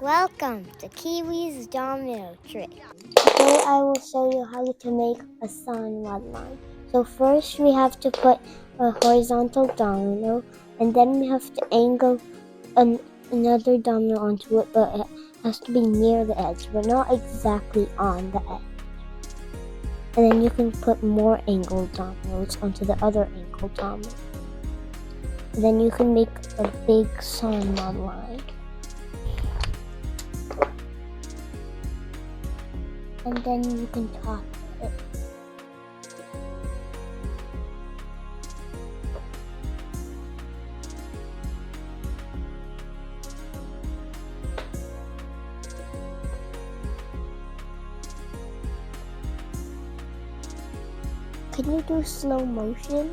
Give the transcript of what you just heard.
Welcome to Kiwi's Domino trick. Today I will show you how to make a Sonimod line. So first we have to put a horizontal domino, and then we have to angle another domino onto it, but it has to be near the edge, but not exactly on the edge. And then you can put more angled dominoes onto the other angled domino. And then you can make a big Sonimod line. And then you can top it. Can you do slow motion?